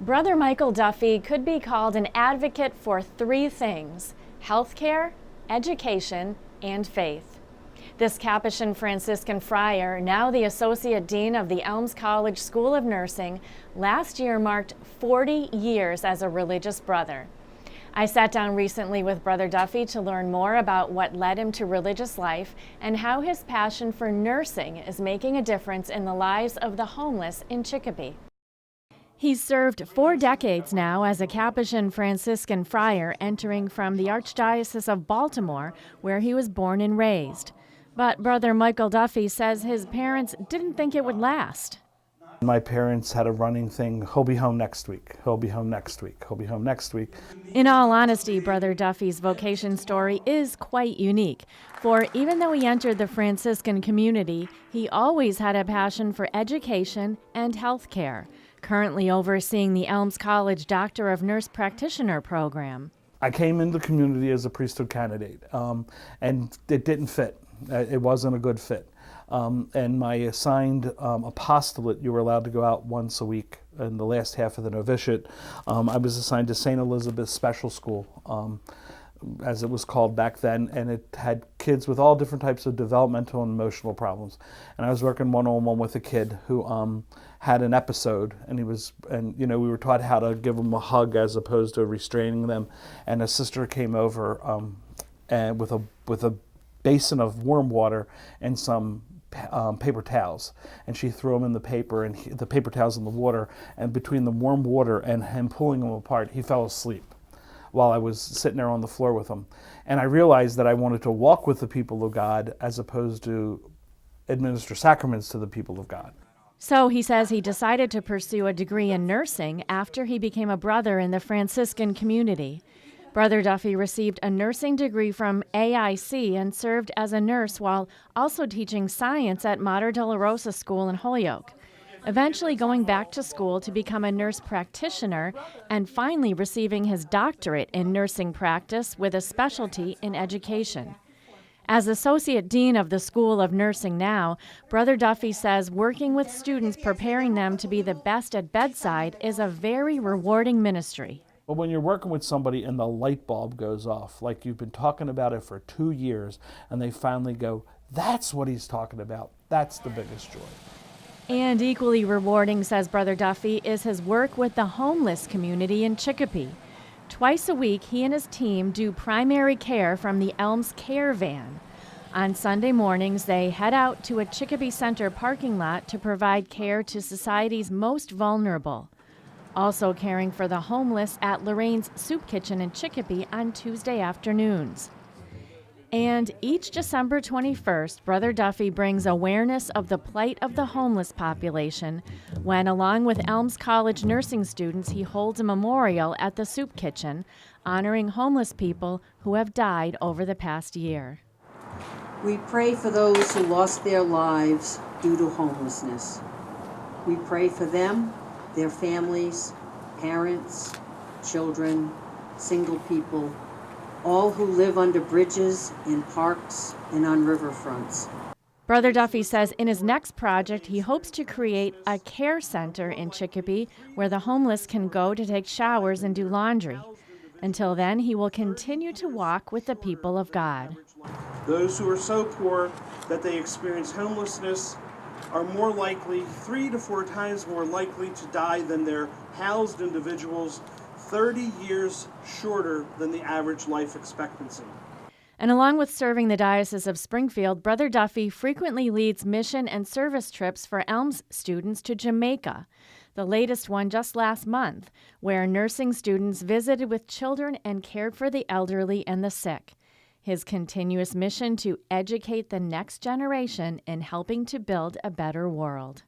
Brother Michael Duffy could be called an advocate for three things: healthcare, education, and faith. This Capuchin Franciscan friar, now the Associate Dean of the Elms College School of Nursing, last year marked 40 years as a religious brother. I sat down recently with Brother Duffy to learn more about what led him to religious life and how his passion for nursing is making a difference in the lives of the homeless in Chicopee. He's served 4 decades now as a Capuchin Franciscan friar, entering from the Archdiocese of Baltimore, where he was born and raised. But Brother Michael Duffy says his parents didn't think it would last. My parents had a running thing: he'll be home next week, he'll be home next week, he'll be home next week. In all honesty, Brother Duffy's vocation story is quite unique. For even though he entered the Franciscan community, he always had a passion for education and health care, currently overseeing the Elms College Doctor of Nurse Practitioner program. I came into the community as a priesthood candidate, and it didn't fit. It wasn't a good fit. And my assigned apostolate, you were allowed to go out once a week in the last half of the novitiate. I was assigned to St. Elizabeth's Special School, as it was called back then, and it had kids with all different types of developmental and emotional problems. And I was working one-on-one with a kid who had an episode, and we were taught how to give them a hug as opposed to restraining them. And a sister came over and with a basin of warm water and some paper towels, and she threw them in the paper, and the paper towels in the water, and between the warm water and him pulling them apart, he fell asleep while I was sitting there on the floor with him. And I realized that I wanted to walk with the people of God as opposed to administer sacraments to the people of God. So he says he decided to pursue a degree in nursing after he became a brother in the Franciscan community. Brother Duffy received a nursing degree from AIC and served as a nurse while also teaching science at Mater Dolorosa School in Holyoke, eventually going back to school to become a nurse practitioner and finally receiving his doctorate in nursing practice with a specialty in education. As Associate Dean of the School of Nursing now, Brother Duffy says working with students, preparing them to be the best at bedside, is a very rewarding ministry. But when you're working with somebody and the light bulb goes off, like you've been talking about it for 2 years, and they finally go, that's what he's talking about, that's the biggest joy. And equally rewarding, says Brother Duffy, is his work with the homeless community in Chicopee. Twice a week, he and his team do primary care from the Elms Care Van. On Sunday mornings, they head out to a Chicopee Center parking lot to provide care to society's most vulnerable. Also caring for the homeless at Lorraine's Soup Kitchen in Chicopee on Tuesday afternoons. And each December 21st, Brother Duffy brings awareness of the plight of the homeless population when, along with Elms College nursing students, he holds a memorial at the Soup Kitchen, honoring homeless people who have died over the past year. We pray for those who lost their lives due to homelessness. We pray for them, their families, parents, children, single people, all who live under bridges, in parks, and on riverfronts. Brother Duffy says in his next project, he hopes to create a care center in Chicopee where the homeless can go to take showers and do laundry. Until then, he will continue to walk with the people of God. Those who are so poor that they experience homelessness are more likely, 3 to 4 times more likely to die than their housed individuals, 30 years shorter than the average life expectancy. And along with serving the Diocese of Springfield, Brother Duffy frequently leads mission and service trips for Elms students to Jamaica, the latest one just last month, where nursing students visited with children and cared for the elderly and the sick. His continuous mission to educate the next generation in helping to build a better world.